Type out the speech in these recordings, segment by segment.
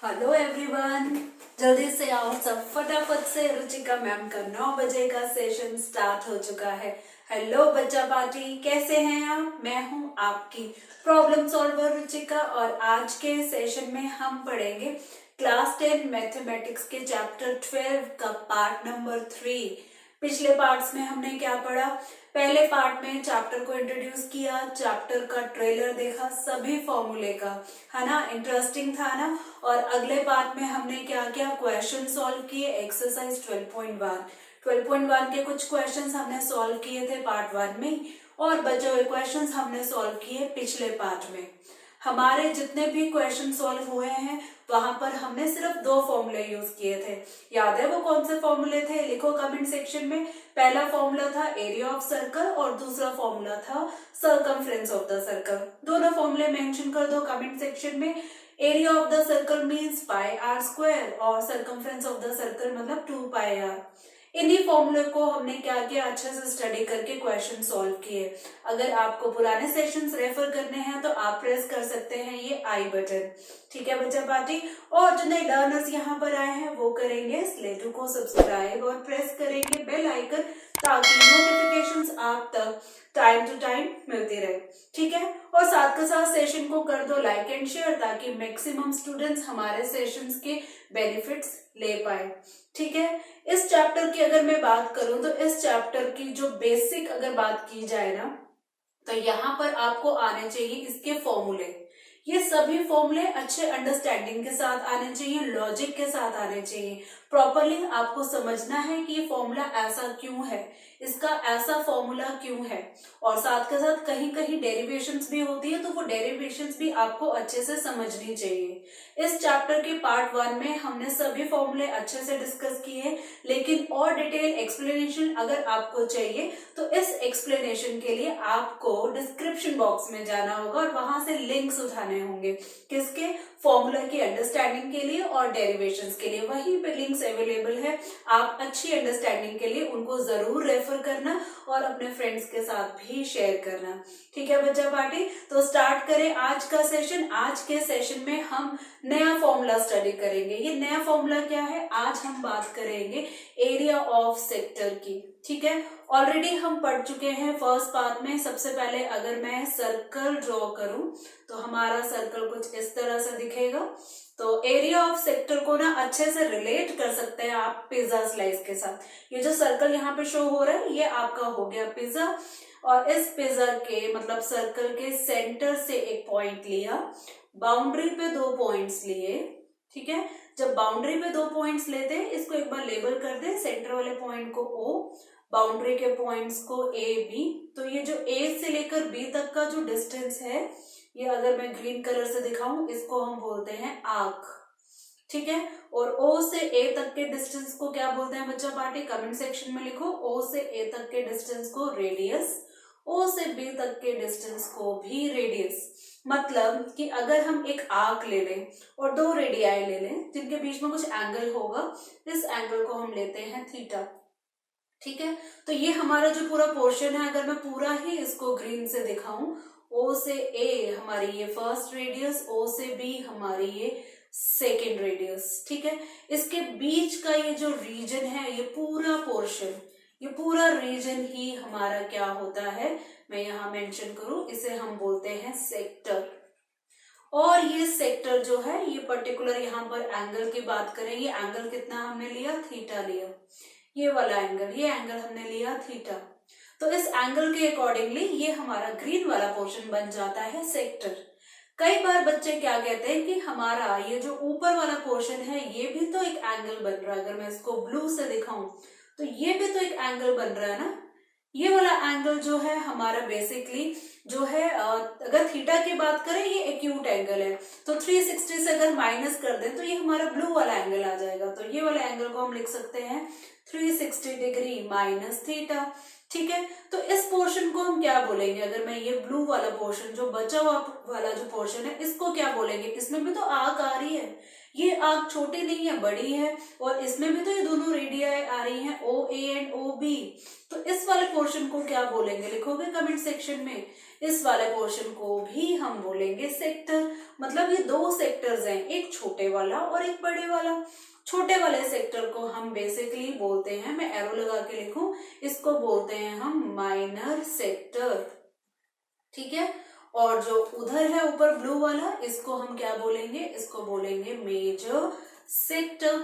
Hello everyone, जल्दी से आओ सब फटाफट से। रुचिका मैम का 9 बजे का सेशन स्टार्ट हो चुका है। हेलो बच्चा पार्टी, कैसे हैं आप? मैं हूं आपकी प्रॉब्लम सॉल्वर रुचिका और आज के सेशन में हम पढ़ेंगे क्लास 10 मैथमेटिक्स के चैप्टर 12 का पार्ट नंबर 3। पिछले पार्ट्स में हमने क्या पढ़ा? पहले पार्ट में चैप्टर को इंट्रोड्यूस किया, चैप्टर का ट्रेलर देखा सभी फॉर्मूले का, है ना? इंटरेस्टिंग था ना? और अगले पार्ट में हमने क्या किया? क्वेश्चन सॉल्व किए। एक्सरसाइज 12.1 के कुछ क्वेश्चंस हमने सॉल्व किए थे पार्ट 1 में, और बचे हुए क्वेश्चंस हमने सॉल्व किए पिछले पार्ट में। हमारे जितने भी क्वेश्चन सॉल्व हुए हैं वहां पर हमने सिर्फ 2 फॉर्मूले यूज किए थे। याद है वो कौन से फॉर्मूले थे? लिखो कमेंट सेक्शन में। पहला फॉर्मूला था एरिया ऑफ सर्कल और दूसरा फॉर्मूला था सर्कमफ्रेंस ऑफ द सर्कल। दोनों फॉर्मूले मेंशन कर दो कमेंट सेक्शन में। Area of the circle means pi are square और सर्कमफ्रेंस ऑफ द सर्कल मतलब 2 पाई आर। इन्हीं फॉर्मूले को हमने क्या किया? अच्छे से स्टडी करके क्वेश्चन सॉल्व किए। अगर आपको पुराने सेशंस रेफर करने हैं तो आप प्रेस कर सकते हैं ये आई बटन। ठीक है बच्चा पार्टी? और जो नए लर्नर्स यहाँ पर आए हैं वो करेंगे स्लेटू को सब्सक्राइब और प्रेस करेंगे बेल आइकन, ताकि नोटिफिकेशंस आप तक टाइम टू टाइम मिलती रहे। ठीक है? और साथ के साथ सेशन को कर दो लाइक एंड शेयर, ताकि मैक्सिमम स्टूडेंट्स हमारे सेशंस के बेनिफिट्स ले पाए। ठीक है? इस चैप्टर की अगर मैं बात करूं तो इस चैप्टर की जो बेसिक अगर बात की जाए ना, तो यहाँ पर आपको आने चाहिए इसके फॉर्मूले। ये सभी फॉर्मूले अच्छे अंडरस्टैंडिंग के साथ आने चाहिए, लॉजिक के साथ आने चाहिए। प्रॉपरली आपको समझना है कि ये फॉर्मूला ऐसा क्यों है, इसका ऐसा फॉर्मूला क्यों है, और साथ के साथ कहीं कहीं डेरिवेशंस भी होती है, तो वो डेरिवेशंस भी आपको अच्छे से समझनी चाहिए। इस चैप्टर के पार्ट 1 में हमने सभी फॉर्मूले अच्छे से डिस्कस किए, लेकिन और डिटेल एक्सप्लेनेशन अगर आपको चाहिए तो इस एक्सप्लेनेशन के लिए आपको डिस्क्रिप्शन बॉक्स में जाना होगा और वहां से लिंक्स उठाने होंगे। किसके? फॉर्मूला की अंडरस्टैंडिंग के लिए और डेरिवेशंस के लिए। वहीं पे लिंक्स अवेलेबल है, आप अच्छी अंडरस्टैंडिंग के लिए उनको जरूर रेफर करना और अपने फ्रेंड्स के साथ भी शेयर करना। ठीक है बच्चा पार्टी? तो स्टार्ट करें आज का सेशन। आज के सेशन में हम नया फॉर्मूला स्टडी करेंगे। ये नया फॉर्मूला क्या है? आज हम बात करेंगे एरिया ऑफ सेक्टर की। ठीक है? ऑलरेडी हम पढ़ चुके हैं फर्स्ट पार्ट में। सबसे पहले अगर मैं सर्कल ड्रॉ करूं तो हमारा सर्कल कुछ इस तरह से दिखेगा। तो एरिया ऑफ सेक्टर को ना अच्छे से रिलेट कर सकते हैं आप पिज्जा स्लाइस के साथ। ये जो सर्कल यहाँ पे शो हो रहा है ये आपका हो गया पिज्जा, और इस पिज्जा के मतलब सर्कल के सेंटर से एक पॉइंट लिया, बाउंड्री पे 2 पॉइंट्स लिए। ठीक है? जब बाउंड्री पे 2 पॉइंट्स लेते हैं, इसको एक बार लेबल कर दे, सेंटर वाले पॉइंट को O, बाउंड्री के पॉइंट्स को A B। तो ये जो A से लेकर B तक का जो डिस्टेंस है, ये अगर मैं ग्रीन कलर से दिखाऊं, इसको हम बोलते हैं आर्क। ठीक है? और O से A तक के डिस्टेंस को क्या बोलते हैं बच्चा पार्टी? कमेंट सेक्शन में लिखो। O से A तक के डिस्टेंस को रेडियस, O से B तक के डिस्टेंस को भी रेडियस। मतलब कि अगर हम एक आर्क ले लें और 2 रेडियाई ले लें जिनके बीच में कुछ एंगल होगा, इस एंगल को हम लेते हैं थीटा। ठीक है? तो ये हमारा जो पूरा पोर्शन है, अगर मैं पूरा ही इसको ग्रीन से दिखाऊं, O से A हमारी ये फर्स्ट रेडियस, O से B हमारी ये सेकेंड रेडियस। ठीक है? इसके बीच का ये जो रीजन है, ये पूरा पोर्शन, ये पूरा रीजन ही हमारा क्या होता है, मैं यहाँ मेंशन करूं, इसे हम बोलते हैं सेक्टर। और ये सेक्टर जो है, ये पर्टिकुलर यहाँ पर एंगल की बात करें, ये एंगल कितना हमने लिया? थीटा लिया। ये वाला एंगल, ये एंगल हमने लिया थीटा। तो इस एंगल के अकॉर्डिंगली ये हमारा ग्रीन वाला पोर्शन बन जाता है सेक्टर। कई बार बच्चे क्या कहते हैं कि हमारा ये जो ऊपर वाला पोर्शन है ये भी तो एक एंगल बन रहा है। अगर मैं इसको ब्लू से दिखाऊं तो ये भी तो एक एंगल बन रहा है ना। ये वाला एंगल जो है हमारा बेसिकली जो है, अगर थीटा की बात करें ये एक्यूट एंगल है, तो 360 से अगर माइनस कर दें तो ये हमारा ब्लू वाला एंगल आ जाएगा। तो ये वाला एंगल को हम लिख सकते हैं 360 डिग्री माइनस थीटा। ठीक है, तो इस पोर्शन को हम क्या बोलेंगे? अगर मैं ये ब्लू वाला पोर्शन जो बचा हुआ वाला जो पोर्शन है इसको क्या बोलेंगे? इसमें भी तो आर्क आ रही है, ये आर्क छोटी नहीं है बड़ी है, और इसमें भी तो ये दोनों रेडियाई आ रही हैं, ओ ए एंड ओ बी। तो इस वाले पोर्शन को क्या बोलेंगे? लिखोगे कमेंट सेक्शन में। इस वाले पोर्शन को भी हम बोलेंगे सेक्टर। मतलब ये दो सेक्टर्स हैं, एक छोटे वाला और एक बड़े वाला। छोटे वाले सेक्टर को हम बेसिकली बोलते हैं, मैं एरो लगा के लिखूं, इसको बोलते हैं हम माइनर सेक्टर। ठीक है, और जो उधर है ऊपर ब्लू वाला, इसको हम क्या बोलेंगे? इसको बोलेंगे मेजर सेक्टर।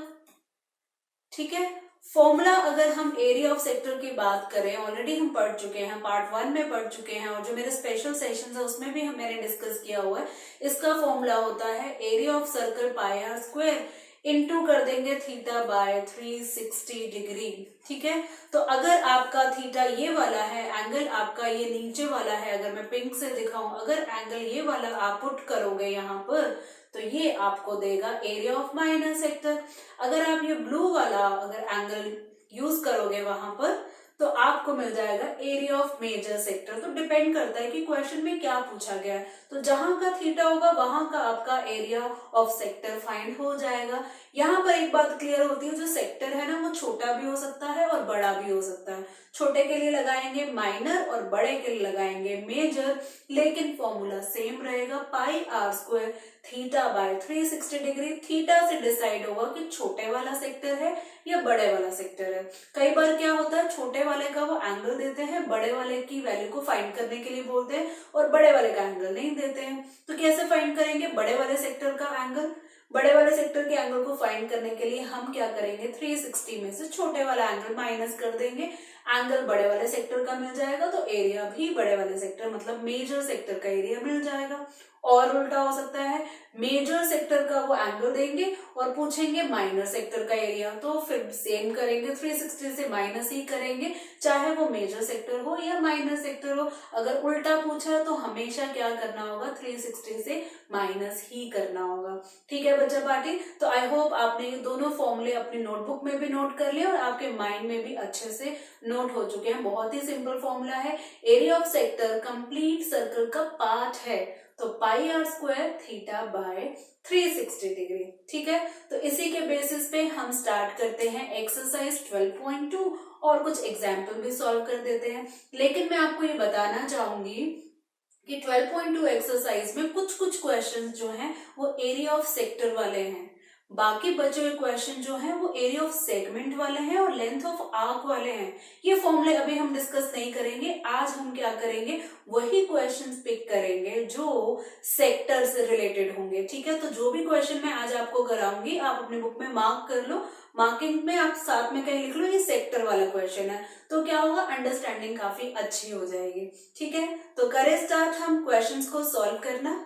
ठीक है, फॉर्मूला अगर हम एरिया ऑफ सेक्टर की बात करें, ऑलरेडी हम पढ़ चुके हैं, पार्ट 1 में पढ़ चुके हैं, और जो मेरे स्पेशल सेशंस है उसमें भी मैंने डिस्कस किया हुआ है। इसका फॉर्मूला होता है area of circle pi are square into कर देंगे थीटा बाय 360 डिग्री। ठीक है, तो अगर आपका थीटा ये वाला है, एंगल आपका ये नीचे वाला है, अगर मैं पिंक से दिखाऊं, अगर एंगल ये वाला आप पुट करोगे यहाँ पर, तो ये आपको देगा एरिया ऑफ माइनर सेक्टर। अगर आप ये ब्लू वाला अगर एंगल यूज करोगे वहां पर, तो आपको मिल जाएगा एरिया ऑफ मेजर सेक्टर। तो डिपेंड करता है कि क्वेश्चन में क्या पूछा गया है, तो जहां का थीटा होगा वहां का आपका एरिया ऑफ सेक्टर फाइंड हो जाएगा। यहाँ पर एक बात क्लियर होती है, जो सेक्टर है ना वो छोटा भी हो सकता है और बड़ा भी हो सकता है। छोटे के लिए लगाएंगे माइनर और बड़े के लिए लगाएंगे मेजर, लेकिन फॉर्मूला सेम रहेगा, pi are square theta by 360 degree. Theta से डिसाइड होगा कि छोटे वाला सेक्टर है या बड़े वाला सेक्टर है। कई बार क्या होता है, छोटे वाले का वो एंगल देते हैं, बड़े वाले की वैल्यू को फाइंड करने के लिए बोलते हैं, और बड़े वाले का एंगल नहीं देते हैं। तो कैसे फाइंड करेंगे बड़े वाले सेक्टर का एंगल? बड़े वाले सेक्टर के एंगल को फाइंड करने के लिए हम क्या करेंगे, 360 में से छोटे वाला एंगल माइनस कर देंगे, एंगल बड़े वाले सेक्टर का मिल जाएगा, तो एरिया भी बड़े वाले सेक्टर मतलब मेजर सेक्टर का एरिया मिल जाएगा। और उल्टा हो सकता है, मेजर सेक्टर का वो एंगल देंगे और पूछेंगे माइनर सेक्टर का एरिया, तो फिर सेम करेंगे, 360 से माइनस ही करेंगे, चाहे वो मेजर सेक्टर हो या माइनर सेक्टर हो। अगर उल्टा पूछा तो हमेशा क्या करना होगा, 360 से माइनस ही करना होगा। ठीक है बच्चा पार्टी, तो आई होप आपने ये दोनों फॉर्मूले अपनी नोटबुक में भी नोट कर लिए और आपके माइंड में भी अच्छे से नोट हो चुके हैं। बहुत ही सिंपल फॉर्मूला है, area of sector complete circle का पार्ट है, तो pi are square theta by 360 degree. ठीक है, तो इसी के बेसिस पे हम स्टार्ट करते हैं एक्सरसाइज 12.2 और कुछ एग्जाम्पल भी सॉल्व कर देते हैं। लेकिन मैं आपको ये बताना चाहूंगी कि 12.2 एक्सरसाइज में कुछ कुछ क्वेश्चन जो हैं वो एरिया ऑफ सेक्टर वाले हैं, बाकी बचे हुए क्वेश्चन जो हैं वो एरिया ऑफ सेगमेंट वाले हैं और लेंथ ऑफ आर्क वाले हैं। ये फॉर्मूले अभी हम डिस्कस नहीं करेंगे, आज हम क्या करेंगे, वही क्वेश्चंस पिक करेंगे जो सेक्टर से रिलेटेड होंगे। ठीक है, तो जो भी क्वेश्चन मैं आज आपको कराऊंगी आप अपनी बुक में मार्क कर लो, मार्किंग में आप साथ में कहीं लिख लो ये सेक्टर वाला क्वेश्चन है, तो क्या होगा, अंडरस्टैंडिंग काफी अच्छी हो जाएगी। ठीक है, तो करें स्टार्ट हम क्वेश्चंस को सॉल्व करना।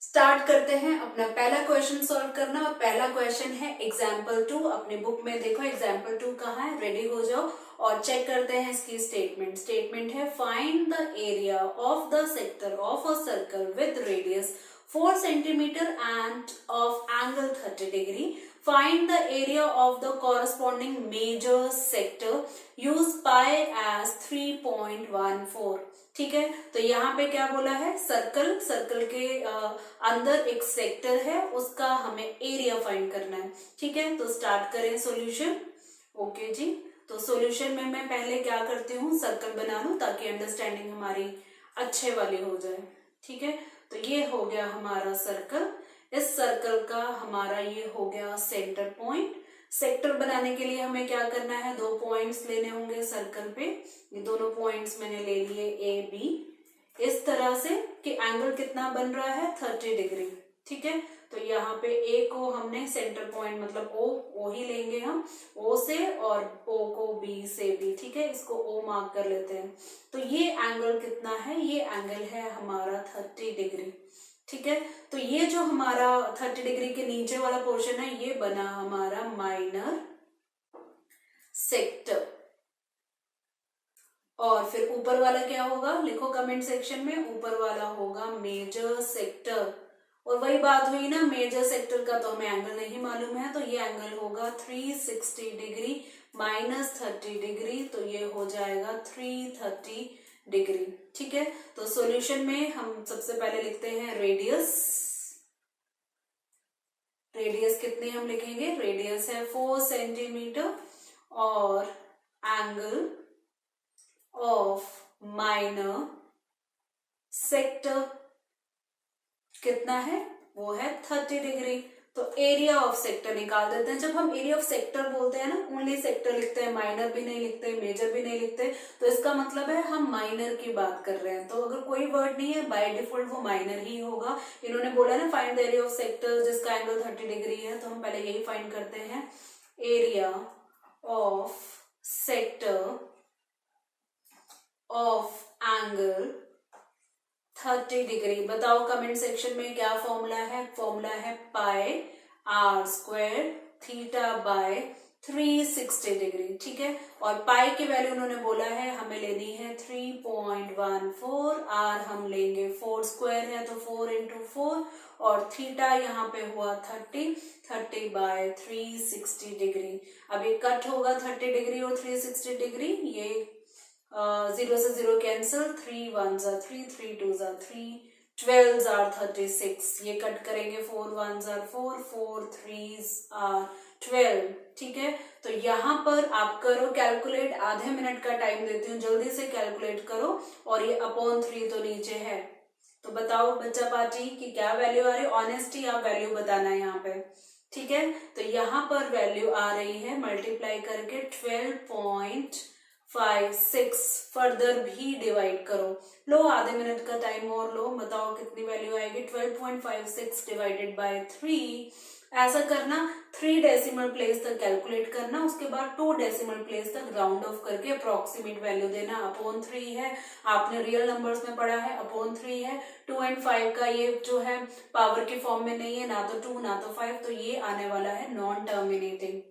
स्टार्ट करते हैं अपना पहला क्वेश्चन सॉल्व करना, और पहला क्वेश्चन है एग्जाम्पल 2। अपने बुक में देखो एग्जाम्पल 2 कहाँ है, रेडी हो जाओ और चेक करते हैं इसकी स्टेटमेंट। स्टेटमेंट है, find the area of the sector of a circle with radius 4 centimetre and of angle 30 degree. Find the area of the corresponding major sector, use pi as 3.14। ठीक है, तो यहाँ पे क्या बोला है, सर्कल, सर्कल के अंदर एक सेक्टर है, उसका हमें एरिया फाइंड करना है। ठीक है, तो स्टार्ट करें सॉल्यूशन। ओके जी, तो सॉल्यूशन में मैं पहले क्या करती हूँ, सर्कल बना लूं ताकि अंडरस्टैंडिंग हमारी अच्छे वाली हो जाए। ठीक है, तो ये हो गया हमारा सर्कल, इस सर्कल का हमारा ये हो गया सेंटर पॉइंट। सेक्टर बनाने के लिए हमें क्या करना है, 2 पॉइंट्स लेने होंगे सर्कल पे। ये दोनों पॉइंट्स मैंने ले लिए ए बी, इस तरह से कि एंगल कितना बन रहा है, 30 डिग्री। ठीक है, तो यहाँ पे ए को हमने सेंटर पॉइंट मतलब ओ ही लेंगे हम, ओ से, और ओ को बी से भी। ठीक है, इसको ओ मार्क कर लेते हैं। तो ये एंगल कितना है, ये एंगल है हमारा 30 डिग्री। ठीक है, तो ये जो हमारा 30 डिग्री के नीचे वाला पोर्शन है ये बना हमारा माइनर सेक्टर। और फिर ऊपर वाला क्या होगा, लिखो कमेंट सेक्शन में, ऊपर वाला होगा मेजर सेक्टर। और वही बात हुई ना मेजर सेक्टर का, तो हमें एंगल नहीं मालूम है, तो ये एंगल होगा 360 डिग्री माइनस 30 डिग्री, तो ये हो जाएगा 330 डिग्री। ठीक है, तो सॉल्यूशन में हम सबसे पहले लिखते हैं रेडियस। रेडियस कितने हम लिखेंगे, रेडियस है 4 सेंटीमीटर और एंगल ऑफ माइनर सेक्टर कितना है, वो है 30 डिग्री। तो एरिया ऑफ सेक्टर निकाल देते हैं। जब हम एरिया ऑफ सेक्टर बोलते हैं ना, ओनली सेक्टर लिखते हैं, माइनर भी नहीं लिखते, मेजर भी नहीं लिखते, तो इसका मतलब है हम माइनर की बात कर रहे हैं। तो अगर कोई वर्ड नहीं है बाय डिफॉल्ट वो माइनर ही होगा। इन्होंने बोला ना find the area of sector जिसका एंगल 30 डिग्री है, तो हम पहले यही फाइंड करते हैं, area of sector of angle 30 degree. बताओ कमेंट सेक्शन में क्या फॉर्मूला है, फॉर्मूला है pi are square theta by 360 degree. ठीक है, और पाई की वैल्यू उन्होंने बोला है हमें लेनी है 3.14, आर हम लेंगे 4 स्क्वायर है तो 4 इंटू 4, और थीटा यहाँ पे हुआ 30 बाय 360 डिग्री। अब ये कट होगा 30 डिग्री और 360 डिग्री, ये 0 से 0 कैंसिल, 3 1 3, 3 2 3, 12 36, ये कट करेंगे, 4 1 4, 4 3 12। ठीक है, तो यहाँ पर आप करो कैलकुलेट, आधे मिनट का टाइम देती हूँ, जल्दी से कैलकुलेट करो, और ये अपॉन 3 तो नीचे है। तो बताओ बच्चा पार्टी की क्या वैल्यू आ रही है, ऑनेस्टी आप वैल्यू बताना है यहाँ पे। ठीक है, तो यहाँ पर वैल्यू आ रही है मल्टीप्लाई करके 12.56, फर्दर भी डिवाइड करो, लो आधे मिनट का टाइम और लो, बताओ कितनी वैल्यू आएगी, 12.56 डिवाइडेड बाय 3। ऐसा करना, 3 डेसिमल प्लेस तक कैलकुलेट करना, उसके बाद 2 डेसिमल प्लेस तक राउंड ऑफ करके अप्रोक्सीमेट वैल्यू देना। अपॉन 3 है, आपने रियल नंबर्स में पढ़ा है, अपॉन 3 है, 2 और 5 का ये जो है पावर के फॉर्म में नहीं है, ना तो 2 ना तो 5, तो ये आने वाला है नॉन टर्मिनेटिंग।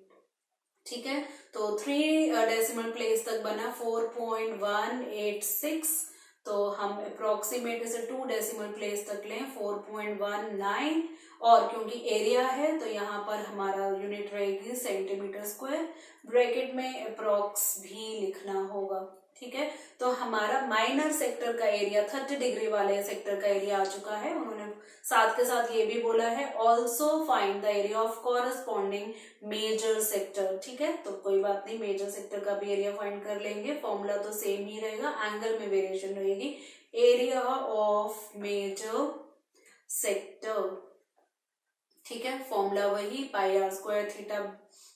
ठीक है, तो 3 डेसिमल प्लेस तक बना 4.186, तो हम अप्रोक्सीमेट इसे 2 डेसिमल प्लेस तक लें 4.19, और क्योंकि एरिया है तो यहाँ पर हमारा यूनिट रहेगी सेंटीमीटर स्क्वायर, ब्रैकेट में अप्रोक्स भी लिखना होगा। ठीक है, तो हमारा माइनर सेक्टर का एरिया 30 डिग्री वाले सेक्टर का एरिया आ चुका है। उन्होंने साथ के साथ ये भी बोला है also find the area of corresponding major sector. ठीक है, तो कोई बात नहीं, मेजर सेक्टर का भी एरिया फाइंड कर लेंगे, फॉर्मूला तो सेम ही रहेगा, एंगल में वेरिएशन रहेगी। एरिया ऑफ मेजर सेक्टर, ठीक है, फॉर्मूला वही pi are square theta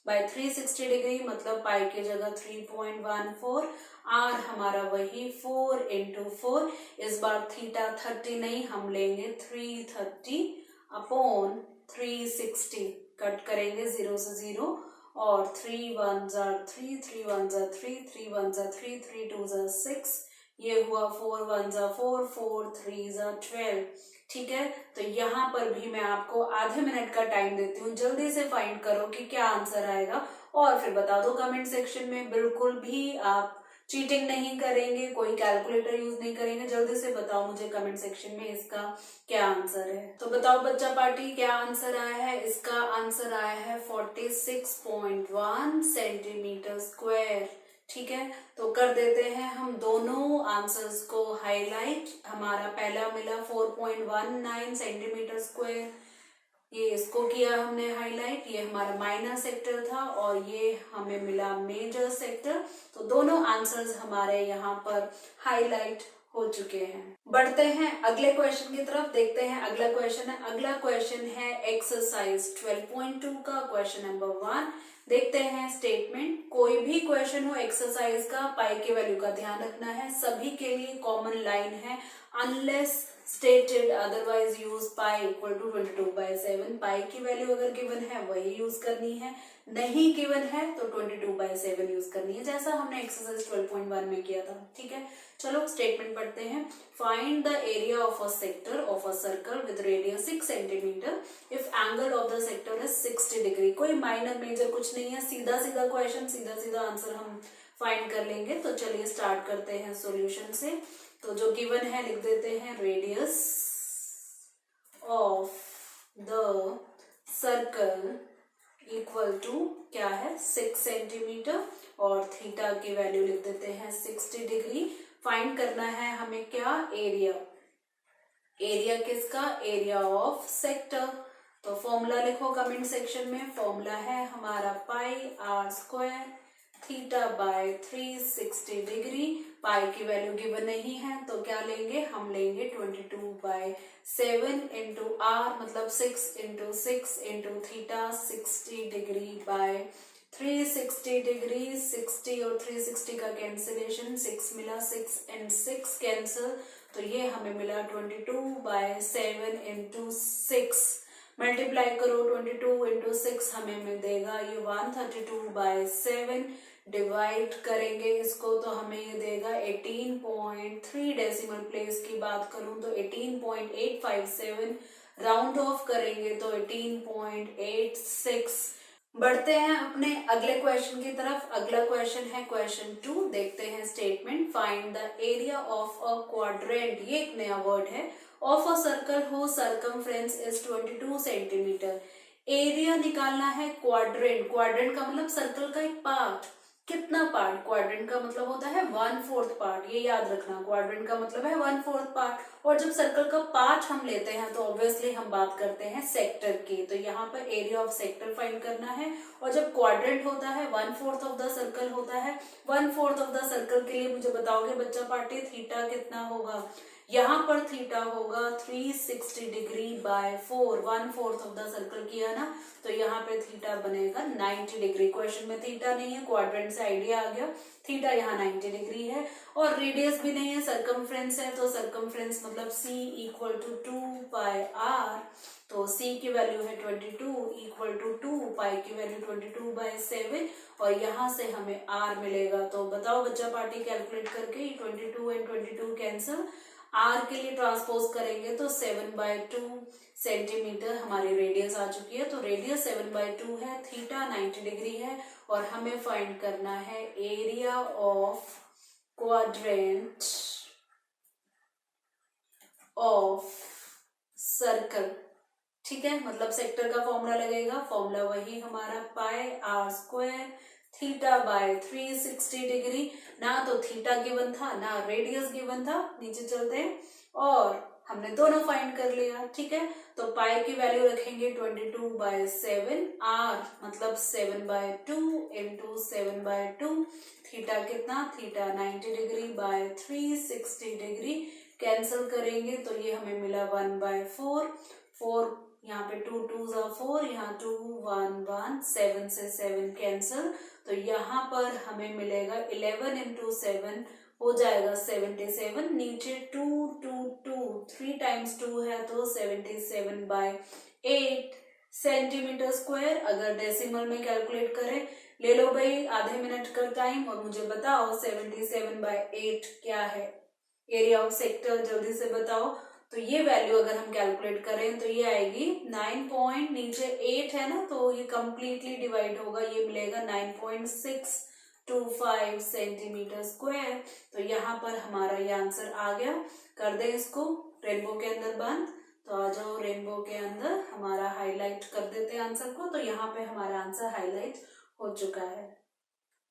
by 360 degree, मतलब पाई की जगह 3.14, आर हमारा वही 4 इंटू 4, इस बार थीटा 30 नहीं, हम लेंगे 330 अपॉन 360, कट करेंगे 0 से 0, और 3 1 3, 3 1 3, 3 1 3, 3 2 6, ये हुआ 4 1 4, 4 3 12। ठीक है, तो यहाँ पर भी मैं आपको आधे मिनट का टाइम देती हूँ, जल्दी से फाइंड करो कि क्या आंसर आएगा, और फिर बता दो कमेंट सेक्शन में। बिल्कुल भी आप चीटिंग नहीं करेंगे, कोई कैलकुलेटर यूज नहीं करेंगे, जल्दी से बताओ मुझे कमेंट सेक्शन में इसका क्या आंसर है। तो बताओ बच्चा पार्टी क्या आंसर आया है, इसका आंसर आया है 46.1 सेंटीमीटर स्क्वायर। ठीक है, तो कर देते हैं हम दोनों आंसर्स को हाईलाइट। हमारा पहला मिला 4.19 सेंटीमीटर स्क्वायर, ये इसको किया हमने हाईलाइट, ये हमारा माइनर सेक्टर था, और ये हमें मिला मेजर सेक्टर। तो दोनों आंसर्स हमारे यहाँ पर हाईलाइट हो चुके हैं। बढ़ते हैं अगले क्वेश्चन की तरफ, देखते हैं अगला क्वेश्चन है। अगला क्वेश्चन है एक्सरसाइज 12.2 का क्वेश्चन नंबर 1। देखते हैं स्टेटमेंट, कोई भी क्वेश्चन हो एक्सरसाइज का, पाई के वैल्यू का ध्यान रखना है, सभी के लिए कॉमन लाइन है, unless stated otherwise use pi equal to 22/7। Pi की वैल्यू अगर गिवन है वही यूज करनी है, नहीं गिवन है तो 22/7 यूज करनी है, जैसा हमने एक्सरसाइज 12.1 में किया था। ठीक है, चलो स्टेटमेंट पढ़ते हैं। Find the area of a sector of a circle with radius 6 centimetre if angle of the sector is 60 degree. कोई माइनर मेजर कुछ नहीं है, सीधा सीधा क्वेश्चन, सीधा सीधा आंसर हम फाइंड कर लेंगे। तो चलिए स्टार्ट करते हैं सॉल्यूशन से। तो जो गिवन है लिख देते हैं, radius of circle equal to क्या है 6 सेंटीमीटर और थीटा की वैल्यू लिख देते हैं 60 डिग्री। फाइंड करना है हमें क्या, एरिया। एरिया किसका, एरिया ऑफ सेक्टर। तो फॉर्मूला लिखो कमेंट सेक्शन में। फॉर्मूला है हमारा pi are square theta by 360 degree. Pi की वैल्यू गिवन नहीं है तो क्या लेंगे, हम लेंगे 22/7 इंटू आर मतलब 6 into 6 into theta 60 degree by 360 degree. 60 और 360 का कैंसिलेशन, 6 मिला, 6 एंड 6 कैंसिल, तो ये हमें मिला 22/7 इंटू 6। मल्टीप्लाई करो 22 इंटू 6 हमें मिल देगा ये 132/7। डिवाइड करेंगे इसको तो हमें ये देगा 18.3। डेसिमल प्लेस की बात करूं तो 18.857। राउंड ऑफ करेंगे तो 18.86। बढ़ते हैं अपने अगले क्वेश्चन की तरफ। अगला क्वेश्चन है क्वेश्चन 2। देखते हैं statement. Find the area of a quadrant, ये एक नया वर्ड है, ऑफ अ सर्कल हो सरकमफ्रेंस इज 22 सेंटीमीटर। एरिया निकालना है क्वाड्रेंट। क्वाड्रेंट का मतलब सर्कल का एक पार्ट। कितना पार्ट, क्वाड्रेंट का मतलब होता है 1/4 पार्ट, ये याद रखना। क्वाड्रेंट का मतलब है 1/4 पार्ट। और जब सर्कल का पार्ट हम लेते हैं तो ऑब्वियसली हम बात करते हैं सेक्टर की। तो यहाँ पर एरिया ऑफ सेक्टर फाइंड करना है। और जब क्वाड्रेंट होता है 1/4 ऑफ द सर्कल होता है। 1/4 ऑफ द सर्कल के लिए मुझे बताओगे बच्चा पार्टी थीटा कितना होगा। यहाँ पर थीटा होगा 360 degree by 4। 1/4 of the circle किया ना, तो यहाँ पे थीटा बनेगा 90 डिग्री। क्वेश्चन में थीटा नहीं है, क्वाड्रेंट से आइडिया आ गया। थीटा यहाँ 90 डिग्री है और रेडियस भी नहीं है, सरकमफ्रेंस है। तो सरकमफ्रेंस मतलब c इक्वल टू 2πr। तो c की वैल्यू है 22 इक्वल टू 2, पाई की वैल्यू 22/7 और यहाँ से हमें r मिलेगा। तो बताओ बच्चा पार्टी कैलकुलेट करके 22 एंड 22 कैंसिल। आर के लिए ट्रांसपोज करेंगे तो 7/2 सेंटीमीटर हमारी रेडियस आ चुकी है। तो रेडियस 7/2 है, थीटा 90 डिग्री है और हमें फाइंड करना है area of quadrant of circle. ठीक है, मतलब सेक्टर का फॉर्मूला लगेगा। फॉर्मूला वही हमारा pi are square theta by 360 degree. ना तो थीटा गिवन था ना रेडियस गिवन था। नीचे चलते हैं और हमने दोनों फाइंड कर लिया। ठीक है, तो पाई की वैल्यू रखेंगे 22/7। आर मतलब 7/2 इंटू 7/2। थीटा कितना, theta 90 degree by 360 degree. Cancel करेंगे तो ये हमें मिला 1/4। 4 यहाँ पे 2 2 4, यहाँ 2 1 1, 7 से 7 कैंसिल। तो यहाँ पर हमें मिलेगा 11 इंटू 7 हो जाएगा 77। नीचे 2 2 2, 3 टाइम्स 2 है तो 77/8 सेंटीमीटर स्क्वायर। अगर डेसिमल में कैलकुलेट करें, ले लो भाई आधे मिनट का टाइम और मुझे बताओ 77/8 क्या है। एरिया ऑफ सेक्टर जल्दी से बताओ। तो ये वैल्यू अगर हम कैलकुलेट करें तो ये आएगी 9 नीचे 8 है ना, तो ये कंप्लीटली डिवाइड होगा, ये मिलेगा 9.625 सेंटीमीटर स्क्वायर। तो यहाँ पर हमारा ये आंसर आ गया। कर दे इसको रेनबो के अंदर बंद। तो आ जाओ रेनबो के अंदर, हमारा हाईलाइट कर देते हैं आंसर को। तो यहाँ पे हमारा आंसर हाईलाइट हो चुका है।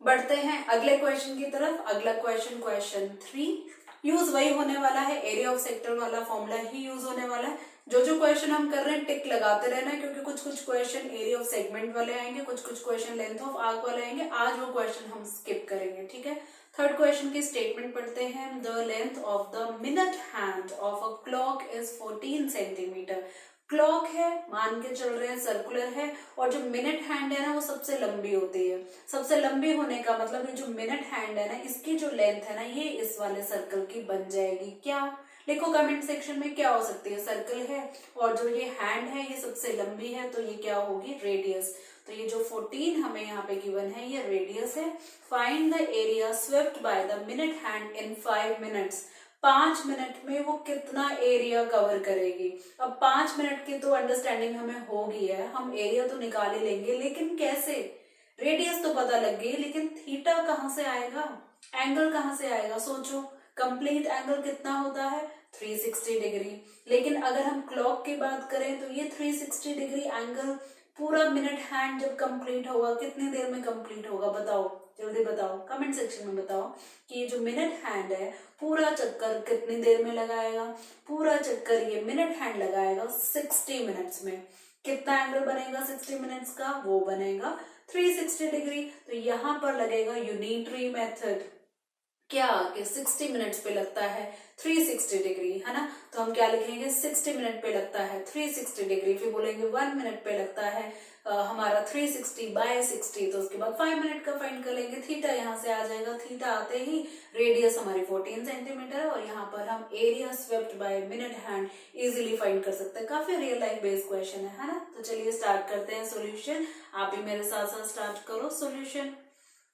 बढ़ते हैं अगले क्वेश्चन की तरफ। अगला क्वेश्चन, क्वेश्चन 3। यूज वही होने वाला है, एरिया ऑफ सेक्टर वाला फॉर्मूला ही यूज होने वाला है। जो जो क्वेश्चन हम कर रहे हैं टिक लगाते रहना है, क्योंकि कुछ कुछ क्वेश्चन एरिया ऑफ सेगमेंट वाले आएंगे, कुछ कुछ क्वेश्चन लेंथ ऑफ आर्क वाले आएंगे। आज वो क्वेश्चन हम स्किप करेंगे। ठीक है, थर्ड क्वेश्चन की स्टेटमेंट पढ़ते हैं। The length of the minute hand of a clock is 14 centimetre. Clock है, मान के चल रहे हैं सर्कुलर है, और जो मिनट हैंड है ना वो सबसे लंबी होती है। सबसे लंबी होने का मतलब ये जो मिनट हैंड है ना, इसकी जो लेंथ है ना ये इस वाले सर्कल की बन जाएगी। क्या लिखो कमेंट सेक्शन में, क्या हो सकती है। सर्कल है और जो ये हैंड है ये सबसे लंबी है, तो ये क्या होगी, रेडियस। तो ये जो 14 हमें यहाँ पे गिवन है ये रेडियस है। Find the area swept by the minute hand in 5 minutes. 5 minute में वो कितना एरिया कवर करेगी। अब 5 मिनट की तो अंडरस्टैंडिंग हमें हो गई है, हम एरिया तो निकाल ही लेंगे, लेकिन कैसे। रेडियस तो पता लग गई, लेकिन थीटा कहाँ से आएगा, एंगल कहाँ से आएगा। सोचो, कंप्लीट एंगल कितना होता है 360 डिग्री। लेकिन अगर हम क्लॉक की बात करें तो ये 360 डिग्री एंगल पूरा मिनट हैंड जब कंप्लीट होगा कितनी देर में कंप्लीट होगा बताओ, जल्दी बताओ, कमेंट सेक्शन में बताओ कि ये जो मिनट हैंड है पूरा चक्कर कितनी देर में लगाएगा। पूरा चक्कर ये मिनट हैंड लगाएगा 60 मिनट्स में। कितना एंगल बनेगा 60 मिनट्स का, वो बनेगा 360 डिग्री। तो यहाँ पर लगेगा यूनिटरी मेथड क्या कि 60 मिनट्स पे लगता है 360 डिग्री, है ना। तो हम क्या लिखेंगे 60 मिनट पे लगता है 360 डिग्री, फिर बोलेंगे 1 मिनट पे लगता है हमारा 360 बाय 60, तो उसके बाद 5 मिनट का फाइंड कर लेंगे। थीटा यहाँ से आ जाएगा, थीटा आते ही रेडियस हमारी 14 सेंटीमीटर है, और यहाँ पर हम area swept by minute hand easily find कर सकते हैं। काफी रियल लाइफ बेस्ड क्वेश्चन है ना। तो चलिए स्टार्ट करते हैं सोल्यूशन। आप भी मेरे साथ साथ स्टार्ट करो सोल्यूशन,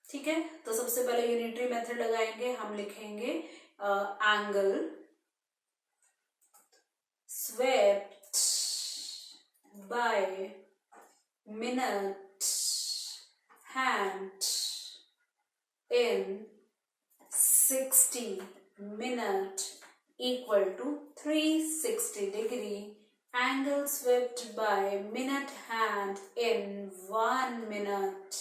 ठीक है। तो सबसे पहले यूनिटरी मेथड लगाएंगे, हम लिखेंगे angle swept by minute hand in 60 minute equal to 360 degree. Angle swept by minute hand in 1 minute,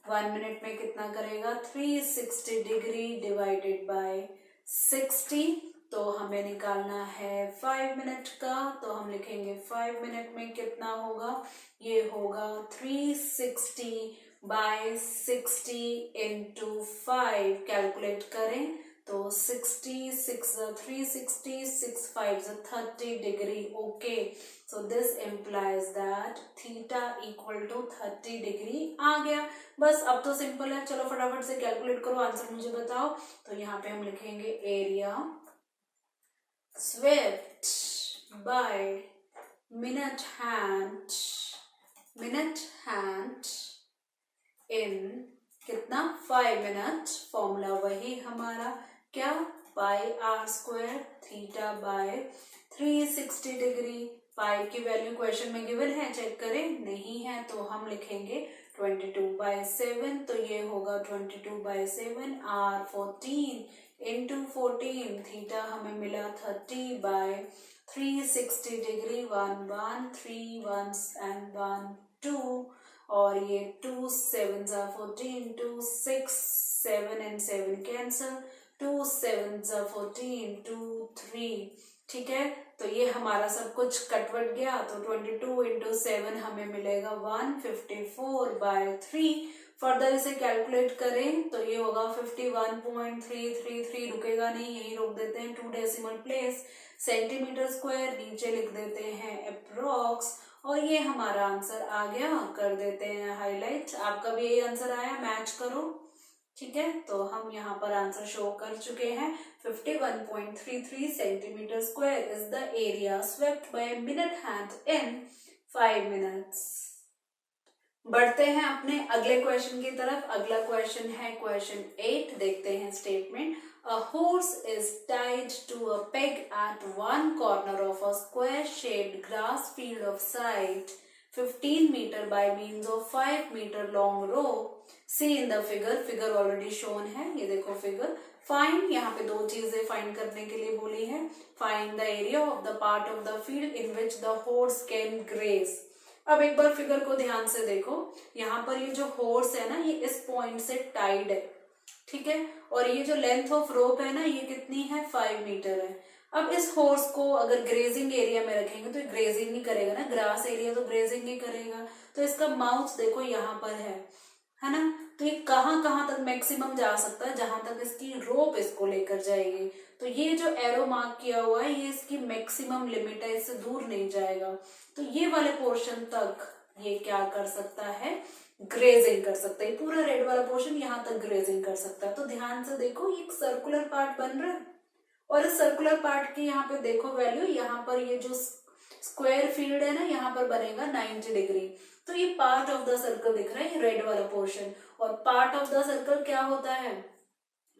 1 minute में कितना करेगा 360 डिग्री डिवाइडेड बाय 60, तो हमें निकालना है 5 मिनट का। तो हम लिखेंगे 5 मिनट में कितना होगा, ये होगा 360 बाय 60 इंटू 5। कैलकुलेट करें तो 60, 6 360, 6 5 30 degree. Okay, so this implies that theta equal to 30 degree आ गया। बस अब तो सिंपल है, चलो फटाफट से कैलकुलेट करो, आंसर मुझे बताओ। तो यहाँ पे हम लिखेंगे area swept by minute hand in कितना 5 मिनट। फॉर्मूला वही हमारा क्या, pi are square theta by 360 degree. Pi की वैल्यू क्वेश्चन में गिवन है, चेक करें, नहीं है तो हम लिखेंगे 22/7। तो ये होगा 22/7 आर 14 इंटू 14, थीटा हमें मिला 30 बाय 360 डिग्री। 1 1 3 1 and 1 2, और ये 2 7 14, 2 6 7 and 7 कैंसल, 2 7 14, 2 3, ठीक है। तो ये हमारा सब कुछ कटवट गया, तो 22 इंटू 7 हमें मिलेगा 154/3। फर्दर इसे कैलकुलेट करें तो ये होगा 51.333, रुकेगा नहीं, यही रोक देते हैं 2 डेसिमल प्लेस, सेंटीमीटर स्क्वायर नीचे लिख देते हैं अप्रोक्स, और ये हमारा आंसर आ गया। कर देते हैं हाईलाइट, आपका भी यही आंसर आया, मैच करो, ठीक है। तो हम यहाँ पर आंसर शो कर चुके हैं, 51.33 centimetre square is the area swept by minute hand in 5 minutes. बढ़ते हैं अपने अगले क्वेश्चन की तरफ। अगला क्वेश्चन है क्वेश्चन 8, देखते हैं statement. A horse is tied to a peg at one corner of a square-shaped grass field of side 15 meter by means of 5 meter long rope. See in the figure. Figure already shown है, ये देखो figure. Find, यहाँ पे दो चीजें find करने के लिए बोली है। Find the area of the part of the field in which the horse can graze. अब एक बार फिगर को ध्यान से देखो, यहाँ पर ये जो हॉर्स है ना, ये इस पॉइंट से टाइड है, ठीक है, और ये जो लेंथ ऑफ रोप है ना, ये कितनी है 5 मीटर है। अब इस हॉर्स को अगर ग्रेजिंग एरिया में रखेंगे तो ग्रेजिंग नहीं करेगा ना, ग्रास एरिया तो ग्रेजिंग नहीं करेगा। तो इसका माउथ देखो यहाँ पर है ना, तो ये कहाँ कहाँ तक मैक्सिमम जा सकता है, जहां तक इसकी रोप इसको लेकर जाएगी। तो ये जो एरो मार्क किया हुआ है, ये इसकी मैक्सिमम लिमिट है, इससे दूर नहीं जाएगा। तो ये वाले पोर्शन तक ये क्या कर सकता है, ग्रेजिंग कर सकता है। पूरा रेड वाला पोर्शन यहाँ तक ग्रेजिंग कर सकता है। तो ध्यान से देखो, ये एक सर्कुलर पार्ट बन रहा है, और इस सर्कुलर पार्ट की यहाँ पे देखो वैल्यू, यहाँ पर ये जो स्क्वायर फील्ड है ना, यहाँ पर बनेगा 90 डिग्री। तो ये पार्ट ऑफ द सर्कल दिख रहा है, ये रेड वाला पोर्शन। और पार्ट ऑफ द सर्कल क्या होता है,